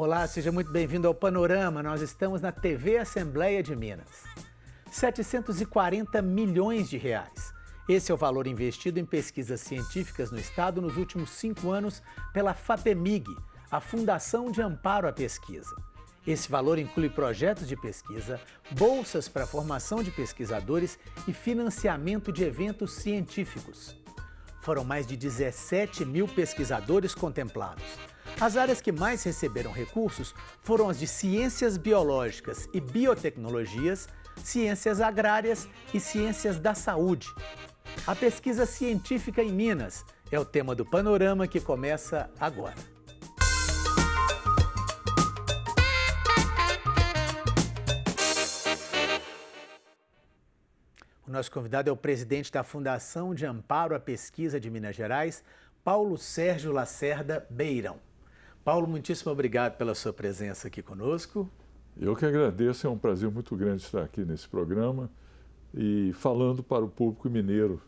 Olá, seja muito bem-vindo ao Panorama. Nós estamos na TV Assembleia de Minas. 740 milhões de reais. Esse é o valor investido em pesquisas científicas no estado nos últimos 5 anos pela FAPEMIG, a Fundação de Amparo à Pesquisa. Esse valor inclui projetos de pesquisa, bolsas para a formação de pesquisadores e financiamento de eventos científicos. Foram mais de 17 mil pesquisadores contemplados. As áreas que mais receberam recursos foram as de ciências biológicas e biotecnologias, ciências agrárias e ciências da saúde. A pesquisa científica em Minas é o tema do Panorama que começa agora. O nosso convidado é o presidente da Fundação de Amparo à Pesquisa de Minas Gerais, Paulo Sérgio Lacerda Beirão. Paulo, muitíssimo obrigado pela sua presença aqui conosco. Eu que agradeço, é um prazer muito grande estar aqui nesse programa e falando para o público mineiro.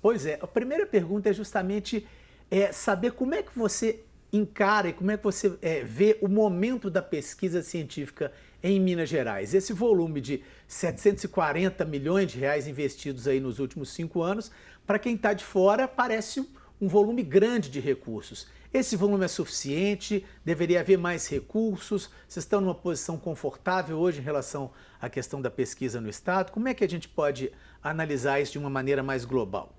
Pois é, a primeira pergunta é justamente saber como é que você encara e como é que você vê o momento da pesquisa científica em Minas Gerais. Esse volume de 740 milhões de reais investidos aí nos últimos 5 anos, para quem está de fora, parece um volume grande de recursos. Esse volume é suficiente? Deveria haver mais recursos? Vocês estão numa posição confortável hoje em relação à questão da pesquisa no estado? Como é que a gente pode analisar isso de uma maneira mais global?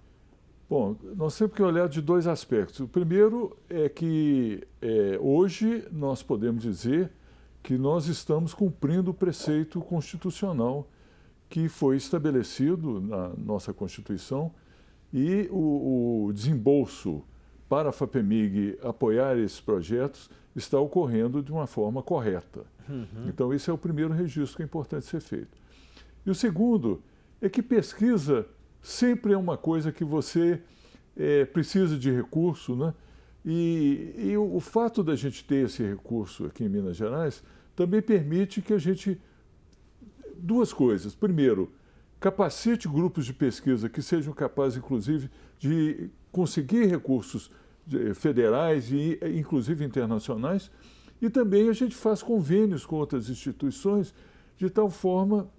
Bom, nós temos que olhar de 2 aspectos. O primeiro é que hoje nós podemos dizer que nós estamos cumprindo o preceito constitucional que foi estabelecido na nossa Constituição e o desembolso para a FAPEMIG apoiar esses projetos está ocorrendo de uma forma correta. Então, esse é o primeiro registro que é importante ser feito. E o segundo é que pesquisa sempre é uma coisa que você precisa de recurso, né? E o fato da gente ter esse recurso aqui em Minas Gerais também permite que a gente... 2 coisas. Primeiro, capacite grupos de pesquisa que sejam capazes, inclusive, de conseguir recursos federais e, inclusive, internacionais. E também a gente faz convênios com outras instituições de tal forma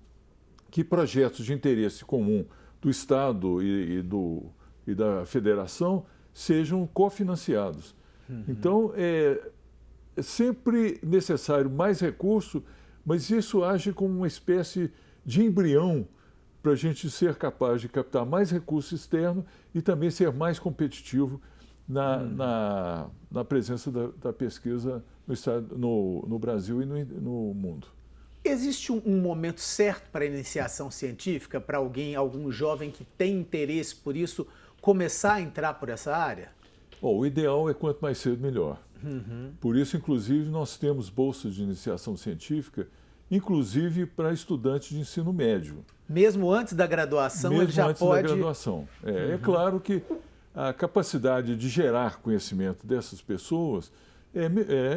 que projetos de interesse comum do Estado e da Federação sejam cofinanciados. Então, é sempre necessário mais recurso, mas isso age como uma espécie de embrião para a gente ser capaz de captar mais recurso externo e também ser mais competitivo na presença da pesquisa no Brasil e no mundo. Existe um momento certo para a iniciação científica, para algum jovem que tem interesse por isso, começar a entrar por essa área? Bom, o ideal é quanto mais cedo, melhor. Por isso, inclusive, nós temos bolsas de iniciação científica, inclusive para estudantes de ensino médio. Mesmo antes da graduação, ele já pode... Mesmo antes da graduação. É claro que a capacidade de gerar conhecimento dessas pessoas é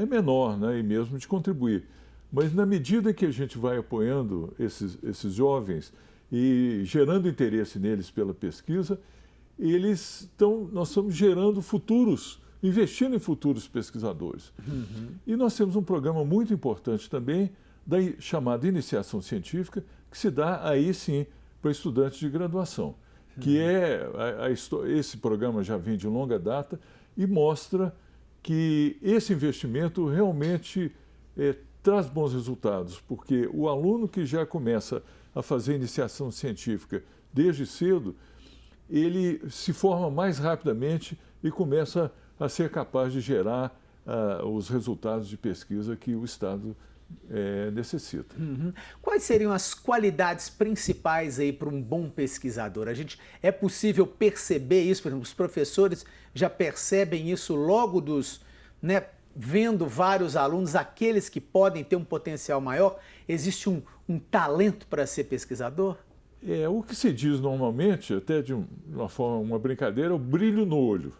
menor, né, e mesmo de contribuir. Mas na medida que a gente vai apoiando esses jovens e gerando interesse neles pela pesquisa, nós estamos gerando investindo em futuros pesquisadores. E nós temos um programa muito importante também, chamada Iniciação Científica, que se dá aí sim para estudantes de graduação, que esse programa já vem de longa data e mostra que esse investimento realmente traz bons resultados, porque o aluno que já começa a fazer iniciação científica desde cedo, ele se forma mais rapidamente e começa a ser capaz de gerar os resultados de pesquisa que o Estado necessita. Quais seriam as qualidades principais aí para um bom pesquisador? É possível perceber isso? Por exemplo, os professores já percebem isso logo vendo vários alunos, aqueles que podem ter um potencial maior? Existe um talento para ser pesquisador? O que se diz normalmente, até de uma brincadeira, é o brilho no olho.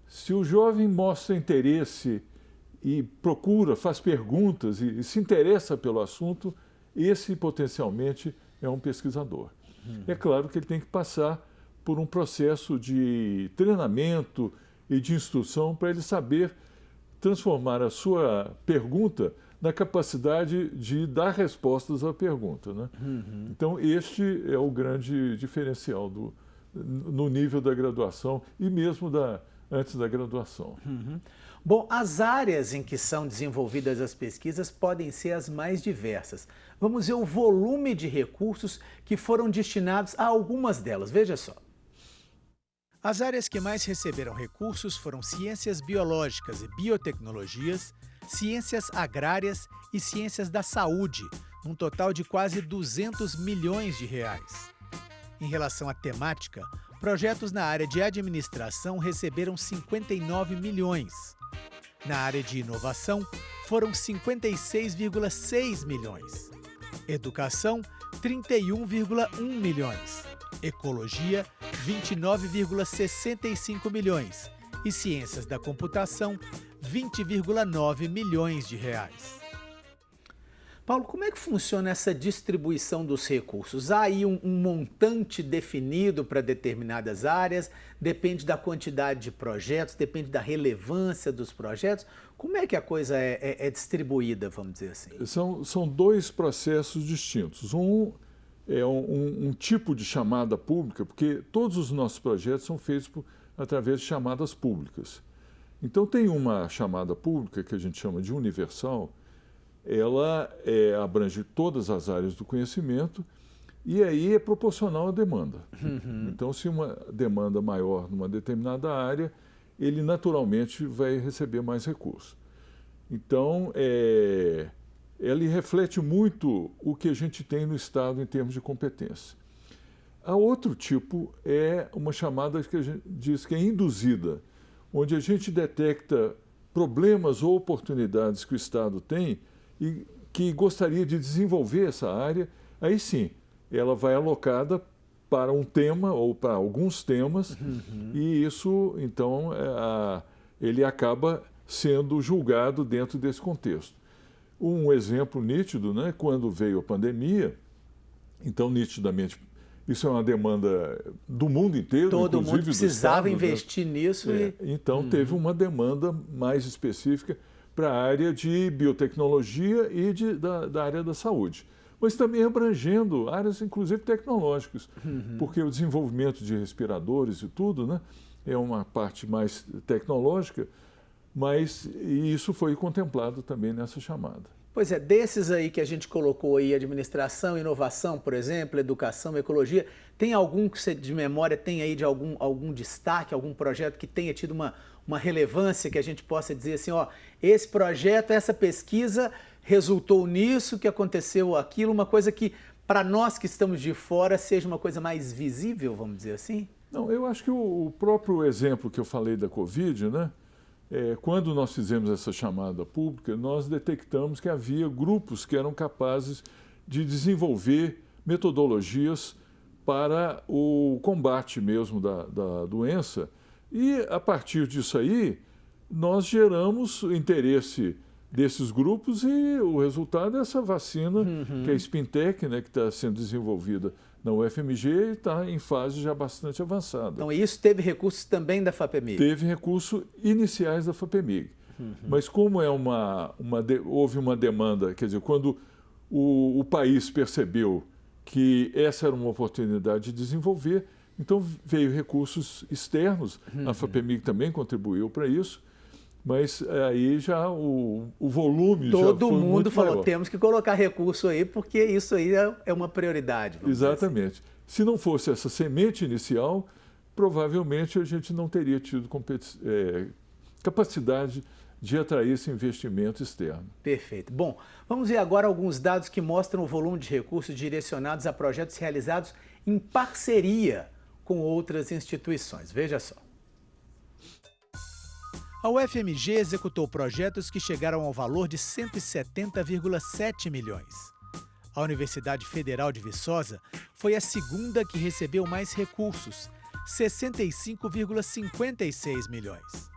Se o jovem mostra interesse e procura, faz perguntas e se interessa pelo assunto, esse potencialmente é um pesquisador. É claro que ele tem que passar por um processo de treinamento e de instrução para ele saber transformar a sua pergunta na capacidade de dar respostas à pergunta, né? Então, este é o grande diferencial no nível da graduação e mesmo antes da graduação. Bom, as áreas em que são desenvolvidas as pesquisas podem ser as mais diversas. Vamos ver o volume de recursos que foram destinados a algumas delas. Veja só. As áreas que mais receberam recursos foram ciências biológicas e biotecnologias, ciências agrárias e ciências da saúde, num total de quase 200 milhões de reais. Em relação à temática, projetos na área de administração receberam 59 milhões. Na área de inovação, foram 56,6 milhões. Educação, 31,1 milhões. Ecologia, 29,65 milhões. E ciências da computação, 20,9 milhões de reais. Paulo, como é que funciona essa distribuição dos recursos? Há aí um montante definido para determinadas áreas? Depende da quantidade de projetos? Depende da relevância dos projetos? Como é que a coisa é distribuída, vamos dizer assim? São dois processos distintos. Um é um tipo de chamada pública, porque todos os nossos projetos são feitos através de chamadas públicas. Então, tem uma chamada pública que a gente chama de universal. Ela abrange todas as áreas do conhecimento e aí é proporcional à demanda. Então, se uma demanda maior numa determinada área, ele naturalmente vai receber mais recursos. Então, ele reflete muito o que a gente tem no Estado em termos de competência. A outro tipo é uma chamada que a gente diz que é induzida, onde a gente detecta problemas ou oportunidades que o Estado tem e que gostaria de desenvolver essa área, aí sim, ela vai alocada para um tema ou para alguns temas, e isso, então, ele acaba sendo julgado dentro desse contexto. Um exemplo nítido, né, quando veio a pandemia, então, nitidamente, isso é uma demanda do mundo inteiro, todo inclusive mundo precisava do Estado, investir nisso. Então, teve uma demanda mais específica para a área de biotecnologia e da área da saúde. Mas também abrangendo áreas, inclusive, tecnológicas, porque o desenvolvimento de respiradores e tudo, né, é uma parte mais tecnológica, mas isso foi contemplado também nessa chamada. Pois é, desses aí que a gente colocou aí, administração, inovação, por exemplo, educação, ecologia, tem algum que você de memória tem aí de algum destaque, algum projeto que tenha tido uma relevância que a gente possa dizer assim, ó, esse projeto, essa pesquisa resultou nisso, que aconteceu aquilo, uma coisa que para nós que estamos de fora seja uma coisa mais visível, vamos dizer assim? Não, eu acho que o próprio exemplo que eu falei da Covid, né? Quando nós fizemos essa chamada pública, nós detectamos que havia grupos que eram capazes de desenvolver metodologias para o combate mesmo da doença. E, a partir disso aí, nós geramos o interesse desses grupos e o resultado é essa vacina, que é a Spintec, né, que está sendo desenvolvida na UFMG e está em fase já bastante avançada. Então, isso teve recursos também da FAPEMIG? Teve recursos iniciais da FAPEMIG. Mas como houve uma demanda, quer dizer, quando o país percebeu que essa era uma oportunidade de desenvolver, então veio recursos externos, a FAPEMIG também contribuiu para isso, mas aí já o volume já foi muito maior. Todo mundo falou, temos que colocar recurso aí, porque isso aí é uma prioridade. Exatamente. Assim. Se não fosse essa semente inicial, provavelmente a gente não teria tido capacidade de atrair esse investimento externo. Perfeito. Bom, vamos ver agora alguns dados que mostram o volume de recursos direcionados a projetos realizados em parceria com outras instituições. Veja só. A UFMG executou projetos que chegaram ao valor de 170,7 milhões. A Universidade Federal de Viçosa foi a segunda que recebeu mais recursos, 65,56 milhões.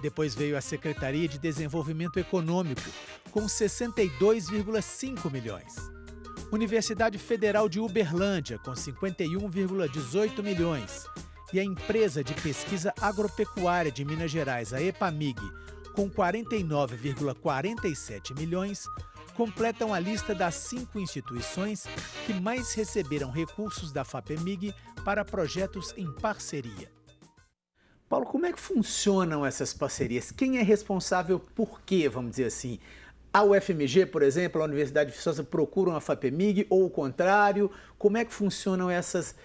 Depois veio a Secretaria de Desenvolvimento Econômico, com 62,5 milhões. Universidade Federal de Uberlândia, com 51,18 milhões. E a Empresa de Pesquisa Agropecuária de Minas Gerais, a EPAMIG, com 49,47 milhões, completam a lista das 5 instituições que mais receberam recursos da FAPEMIG para projetos em parceria. Paulo, como é que funcionam essas parcerias? Quem é responsável por quê, vamos dizer assim? A UFMG, por exemplo, a Universidade de Viçosa procuram a FAPEMIG ou o contrário? Como é que funcionam essas...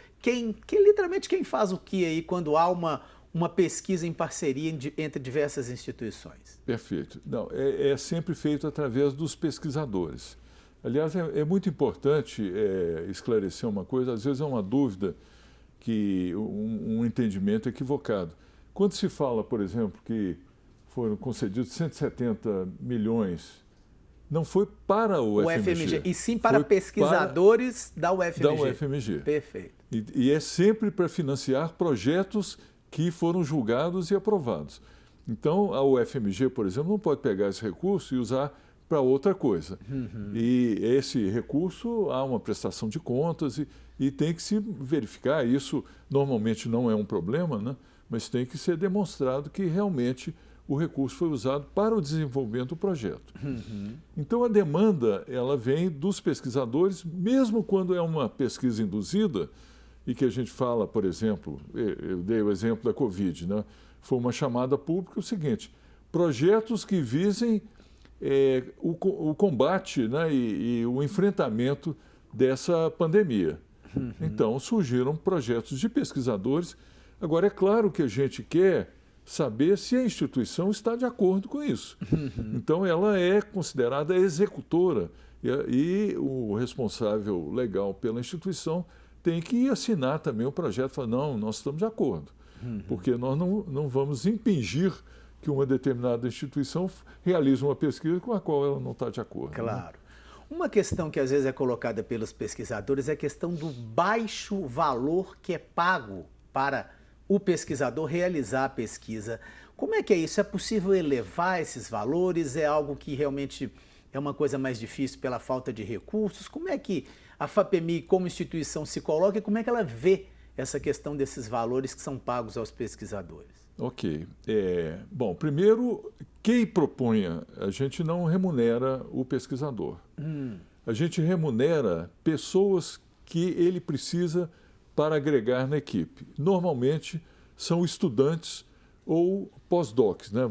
literalmente quem faz o quê aí quando há uma pesquisa em parceria entre diversas instituições? Perfeito. Não, é sempre feito através dos pesquisadores. Aliás, é muito importante esclarecer uma coisa, às vezes é uma dúvida, um entendimento equivocado. Quando se fala, por exemplo, que foram concedidos 170 milhões, não foi para o UFMG, e sim para pesquisadores da UFMG. Da UFMG. Perfeito. E é sempre para financiar projetos que foram julgados e aprovados. Então, a UFMG, por exemplo, não pode pegar esse recurso e usar para outra coisa. Uhum. E esse recurso, há uma prestação de contas e tem que se verificar. Isso normalmente não é um problema, né? Mas tem que ser demonstrado que realmente o recurso foi usado para o desenvolvimento do projeto. Uhum. Então, a demanda ela vem dos pesquisadores, mesmo quando é uma pesquisa induzida, e que a gente fala, por exemplo, eu dei o exemplo da Covid, né? Foi uma chamada pública o seguinte, projetos que visem o combate, né, e o enfrentamento dessa pandemia. Uhum. Então, surgiram projetos de pesquisadores. Agora, é claro que a gente quer saber se a instituição está de acordo com isso. Uhum. Então, ela é considerada executora e o responsável legal pela instituição tem que assinar também o projeto e falar, não, nós estamos de acordo, porque nós não vamos impingir que uma determinada instituição realize uma pesquisa com a qual ela não está de acordo. Claro. Né? Uma questão que às vezes é colocada pelos pesquisadores é a questão do baixo valor que é pago para o pesquisador realizar a pesquisa. Como é que é isso? É possível elevar esses valores? É algo que realmente é uma coisa mais difícil pela falta de recursos? Como é que a FAPEMIG como instituição se coloca e como é que ela vê essa questão desses valores que são pagos aos pesquisadores? Ok. Bom, primeiro, quem propunha, a gente não remunera o pesquisador. A gente remunera pessoas que ele precisa para agregar na equipe. Normalmente são estudantes ou pós-docs, né?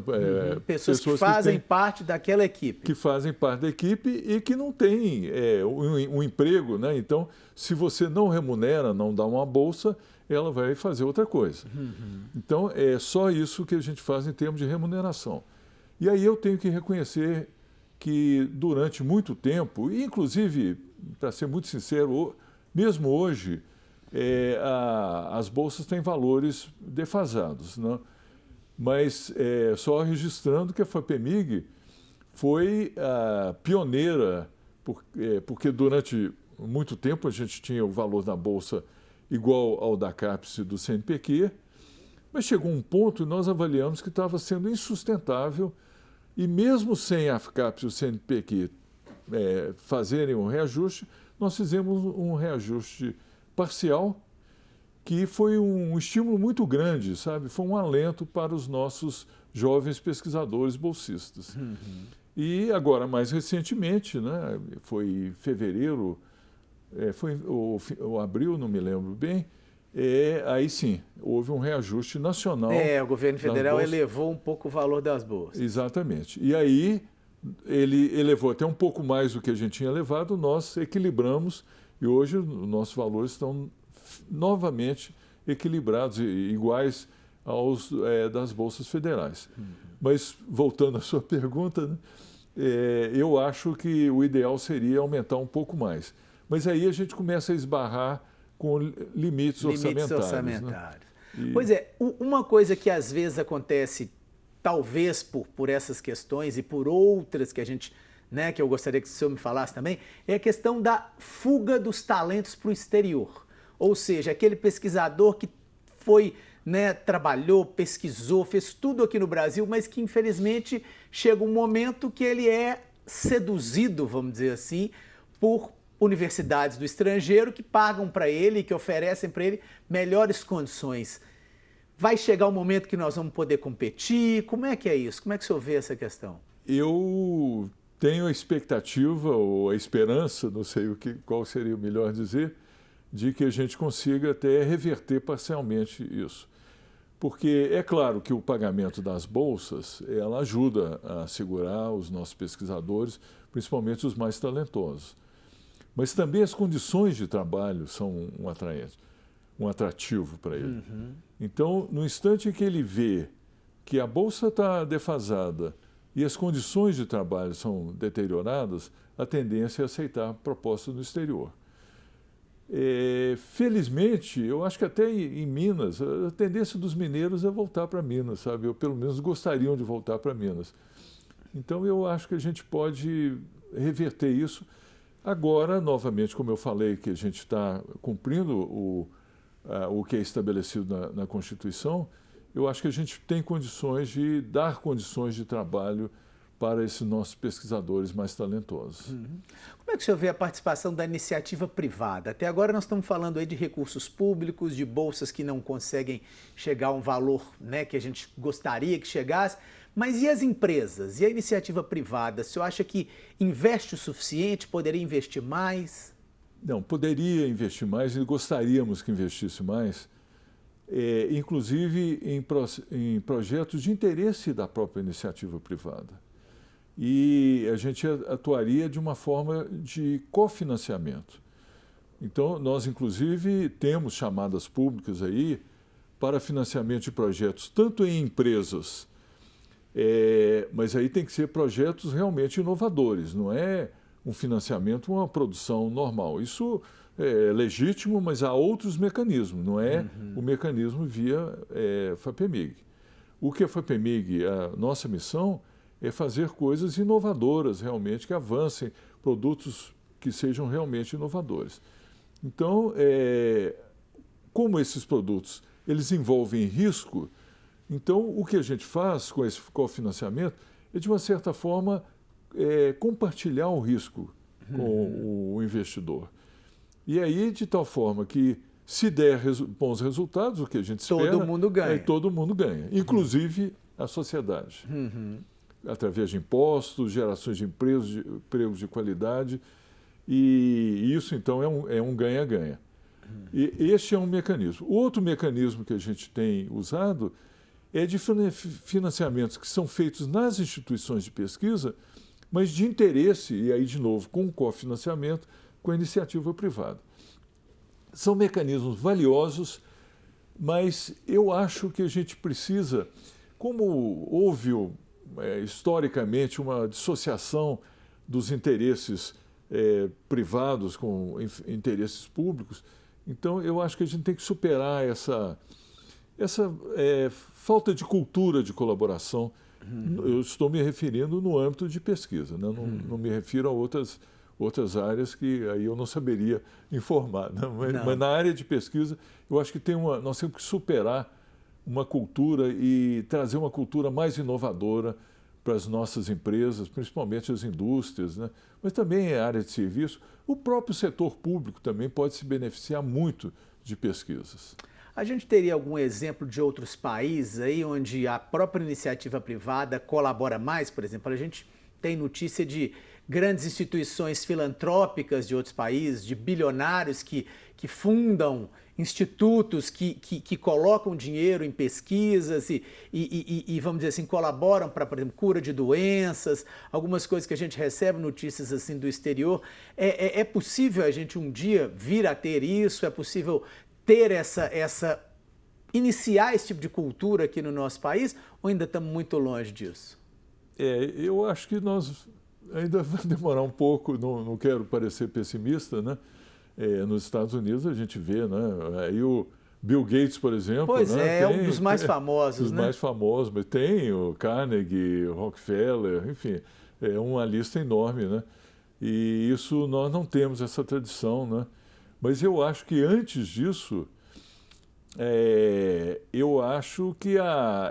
Pessoas que fazem parte daquela equipe. Que fazem parte da equipe e que não têm um emprego, né? Então, se você não remunera, não dá uma bolsa, ela vai fazer outra coisa. Então, é só isso que a gente faz em termos de remuneração. E aí eu tenho que reconhecer que durante muito tempo, e inclusive, para ser muito sincero, mesmo hoje, as bolsas têm valores defasados, né? Mas só registrando que a FAPEMIG foi pioneira, porque durante muito tempo a gente tinha o valor da bolsa igual ao da CAPES e do CNPq, mas chegou um ponto e nós avaliamos que estava sendo insustentável e mesmo sem a CAPES e o CNPq fazerem um reajuste, nós fizemos um reajuste parcial que foi um estímulo muito grande, sabe? Foi um alento para os nossos jovens pesquisadores bolsistas. E agora, mais recentemente, né, foi em fevereiro, foi ou abril, não me lembro bem, aí sim, houve um reajuste nacional. O governo federal elevou um pouco o valor das bolsas. Exatamente. E aí, ele elevou até um pouco mais do que a gente tinha levado, nós equilibramos e hoje os nossos valores estão novamente equilibrados e iguais aos das bolsas federais. Mas, voltando à sua pergunta, né, eu acho que o ideal seria aumentar um pouco mais. Mas aí a gente começa a esbarrar com limites orçamentários. Né? Pois é, uma coisa que às vezes acontece, talvez por essas questões e por outras que a gente, né, que eu gostaria que o senhor me falasse também, é a questão da fuga dos talentos para o exterior. Ou seja, aquele pesquisador que foi, né, trabalhou, pesquisou, fez tudo aqui no Brasil, mas que infelizmente chega um momento que ele é seduzido, vamos dizer assim, por universidades do estrangeiro que pagam para ele, que oferecem para ele melhores condições. Vai chegar o momento que nós vamos poder competir? Como é que é isso? Como é que o senhor vê essa questão? Eu tenho a expectativa ou a esperança, não sei qual seria o melhor dizer, de que a gente consiga até reverter parcialmente isso. Porque é claro que o pagamento das bolsas, ela ajuda a segurar os nossos pesquisadores, principalmente os mais talentosos. Mas também as condições de trabalho são um atrativo para ele. Então, no instante em que ele vê que a bolsa está defasada e as condições de trabalho são deterioradas, a tendência é aceitar proposta do exterior. Felizmente, eu acho que até em Minas, a tendência dos mineiros é voltar para Minas, sabe? Ou pelo menos gostariam de voltar para Minas. Então, eu acho que a gente pode reverter isso. Agora, novamente, como eu falei, que a gente está cumprindo o que é estabelecido na Constituição, eu acho que a gente tem condições de dar condições de trabalho para esses nossos pesquisadores mais talentosos. Como é que o senhor vê a participação da iniciativa privada? Até agora nós estamos falando aí de recursos públicos, de bolsas que não conseguem chegar a um valor, né, que a gente gostaria que chegasse, mas e as empresas? E a iniciativa privada? O senhor acha que investe o suficiente? Poderia investir mais? Não, poderia investir mais e gostaríamos que investisse mais, inclusive em projetos de interesse da própria iniciativa privada. E a gente atuaria de uma forma de cofinanciamento. Então, nós, inclusive, temos chamadas públicas aí para financiamento de projetos, tanto em empresas, mas aí tem que ser projetos realmente inovadores, não é um financiamento, uma produção normal. Isso é legítimo, mas há outros mecanismos, não é o mecanismo via FAPEMIG. O que a FAPEMIG, a nossa missão, é fazer coisas inovadoras realmente, que avancem, produtos que sejam realmente inovadores. Então, como esses produtos eles envolvem risco, então o que a gente faz com esse cofinanciamento é, de uma certa forma, compartilhar o risco com o investidor. E aí, de tal forma que, se der bons resultados, o que a gente espera... Todo mundo ganha. Todo mundo ganha, inclusive a sociedade. Através de impostos, gerações de empregos de qualidade, e isso, então, é um ganha-ganha. E este é um mecanismo. O outro mecanismo que a gente tem usado é de financiamentos que são feitos nas instituições de pesquisa, mas de interesse, e aí, de novo, com o cofinanciamento, com a iniciativa privada. São mecanismos valiosos, mas eu acho que a gente precisa, como houve historicamente uma dissociação dos interesses privados com interesses públicos, então eu acho que a gente tem que superar essa falta de cultura de colaboração. Eu estou me referindo no âmbito de pesquisa, né? Não me refiro a outras áreas que aí eu não saberia informar. Né? Mas na área de pesquisa, eu acho que nós temos que superar uma cultura e trazer uma cultura mais inovadora para as nossas empresas, principalmente as indústrias, né? Mas também a área de serviço. O próprio setor público também pode se beneficiar muito de pesquisas. A gente teria algum exemplo de outros países aí onde a própria iniciativa privada colabora mais? Por exemplo, a gente tem notícia de grandes instituições filantrópicas de outros países, de bilionários que fundam institutos que colocam dinheiro em pesquisas e, vamos dizer assim, colaboram para, por exemplo, cura de doenças, algumas coisas que a gente recebe notícias assim do exterior. É possível a gente um dia vir a ter isso? É possível ter iniciar esse tipo de cultura aqui no nosso país, ou ainda estamos muito longe disso? Eu acho que nós ainda vai demorar um pouco, não quero parecer pessimista, né? Nos Estados Unidos a gente vê, né? Aí o Bill Gates, por exemplo... Pois né? É um dos mais famosos, dos né? mais famosos, mas tem o Carnegie, o Rockefeller, enfim, é uma lista enorme, né? E isso nós não temos essa tradição, né? Mas eu acho que antes disso, eu acho que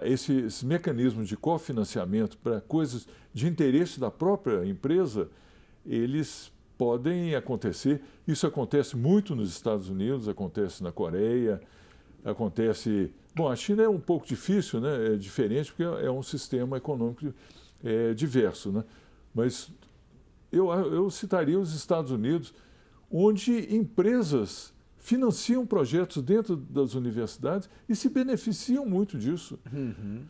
esses mecanismos de cofinanciamento para coisas de interesse da própria empresa, eles podem acontecer. Isso acontece muito nos Estados Unidos, acontece na Coreia, acontece... Bom, a China é um pouco difícil, né? É diferente porque é um sistema econômico diverso, né? Mas eu citaria os Estados Unidos, onde empresas financiam projetos dentro das universidades e se beneficiam muito disso. Uhum.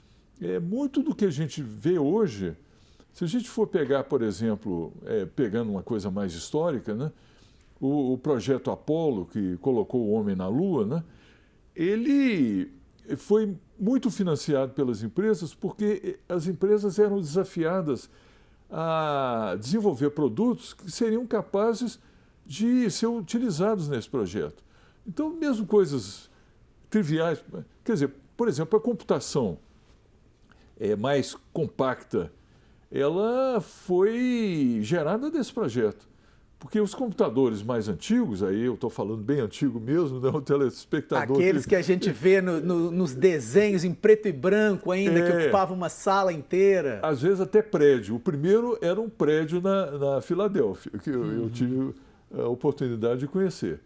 Muito do que a gente vê hoje, se a gente for pegar, por exemplo, pegando uma coisa mais histórica, né, o projeto Apollo, que colocou o homem na Lua, né, ele foi muito financiado pelas empresas porque as empresas eram desafiadas a desenvolver produtos que seriam capazes de ser utilizados nesse projeto. Então, mesmo coisas triviais, quer dizer, por exemplo, a computação mais compacta, ela foi gerada desse projeto. Porque os computadores mais antigos, aí eu estou falando bem antigo mesmo, né, o telespectador... Aqueles que a gente vê nos desenhos em preto e branco ainda, que ocupavam uma sala inteira. Às vezes até prédio. O primeiro era um prédio na Filadélfia, que eu tive a oportunidade de conhecer.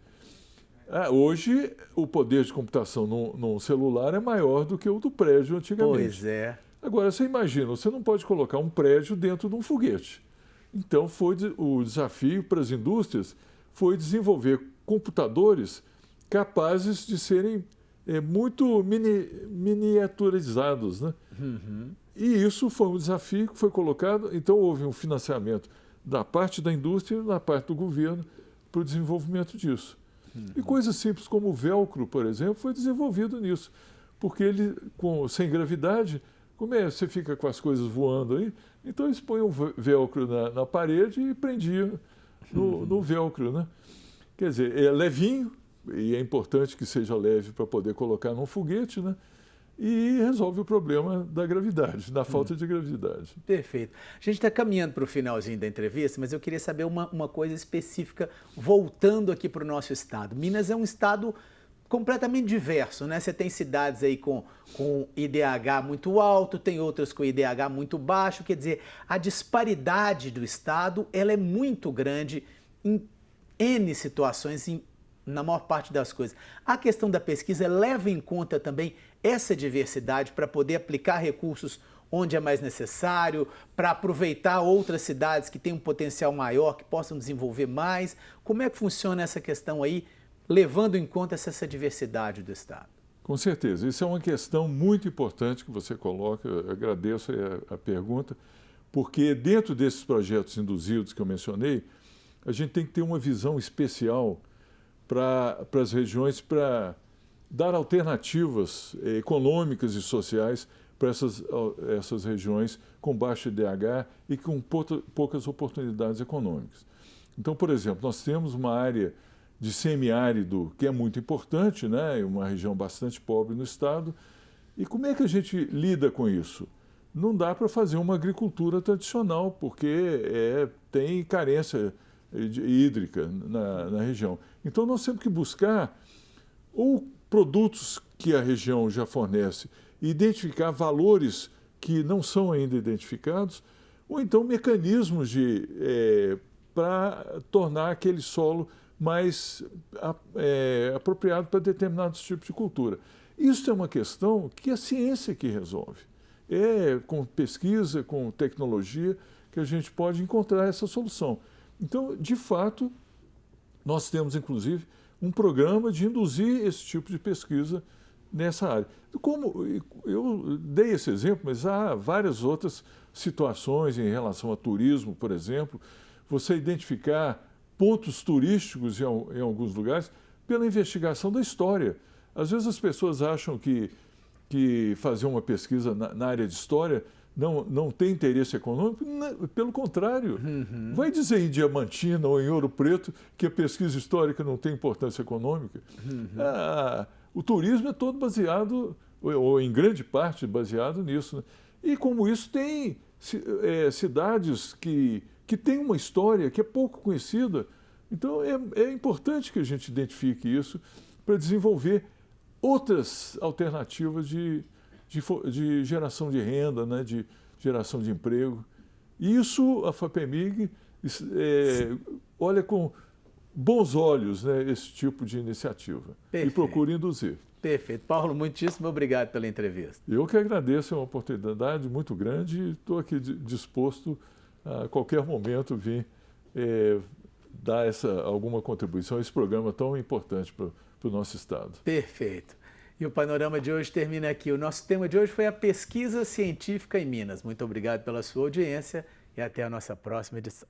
Hoje, o poder de computação num celular é maior do que o do prédio antigamente. Pois é. Agora, você imagina, você não pode colocar um prédio dentro de um foguete. Então, o desafio para as indústrias foi desenvolver computadores capazes de serem muito miniaturizados, né? Uhum. E isso foi um desafio que foi colocado. Então, houve um financiamento da parte da indústria e da parte do governo para o desenvolvimento disso. Uhum. E coisas simples como o velcro, por exemplo, foi desenvolvido nisso. Porque ele, sem gravidade, como você fica com as coisas voando aí, então eles põem o velcro na parede e prendiam no velcro, né? Quer dizer, é levinho, e é importante que seja leve para poder colocar num foguete, né? E resolve o problema da gravidade, da falta de gravidade. Perfeito. A gente está caminhando para o finalzinho da entrevista, mas eu queria saber uma coisa específica, voltando aqui para o nosso estado. Minas é um estado completamente diverso, né? Você tem cidades aí com IDH muito alto, tem outras com IDH muito baixo, quer dizer, a disparidade do estado, ela é muito grande em N situações, na maior parte das coisas. A questão da pesquisa leva em conta também essa diversidade para poder aplicar recursos onde é mais necessário, para aproveitar outras cidades que têm um potencial maior, que possam desenvolver mais. Como é que funciona essa questão aí, levando em conta essa diversidade do estado? Com certeza. Isso é uma questão muito importante que você coloca. Eu agradeço a pergunta, porque dentro desses projetos induzidos que eu mencionei, a gente tem que ter uma visão especial para as regiões, para dar alternativas econômicas e sociais para essas regiões com baixo IDH e com poucas oportunidades econômicas. Então, por exemplo, nós temos uma área de semiárido que é muito importante, né? Uma região bastante pobre no estado. E como é que a gente lida com isso? Não dá para fazer uma agricultura tradicional, porque tem carência hídrica na região. Então, nós temos que buscar ou produtos que a região já fornece e identificar valores que não são ainda identificados, ou então mecanismos para tornar aquele solo mais apropriado para determinados tipos de cultura. Isso é uma questão que a ciência que resolve. É com pesquisa, com tecnologia, que a gente pode encontrar essa solução. Então, de fato, nós temos, inclusive, um programa de induzir esse tipo de pesquisa nessa área. Como eu dei esse exemplo, mas há várias outras situações em relação a turismo, por exemplo, você identificar pontos turísticos em alguns lugares pela investigação da história. Às vezes as pessoas acham que fazer uma pesquisa na área de história não tem interesse econômico. Não, pelo contrário. Uhum. Vai dizer em Diamantina ou em Ouro Preto que a pesquisa histórica não tem importância econômica? Uhum. O turismo é todo baseado, ou em grande parte baseado nisso, né? E como isso tem cidades que têm uma história que é pouco conhecida. Então é importante que a gente identifique isso para desenvolver outras alternativas de geração de renda, né, de geração de emprego. Isso a FAPEMIG olha com bons olhos, né, esse tipo de iniciativa. Perfeito. E procura induzir. Perfeito. Paulo, muitíssimo obrigado pela entrevista. Eu que agradeço, é uma oportunidade muito grande e estou aqui disposto a qualquer momento vir dar alguma contribuição a esse programa tão importante para o nosso Estado. Perfeito. E o Panorama de hoje termina aqui. O nosso tema de hoje foi a pesquisa científica em Minas. Muito obrigado pela sua audiência e até a nossa próxima edição.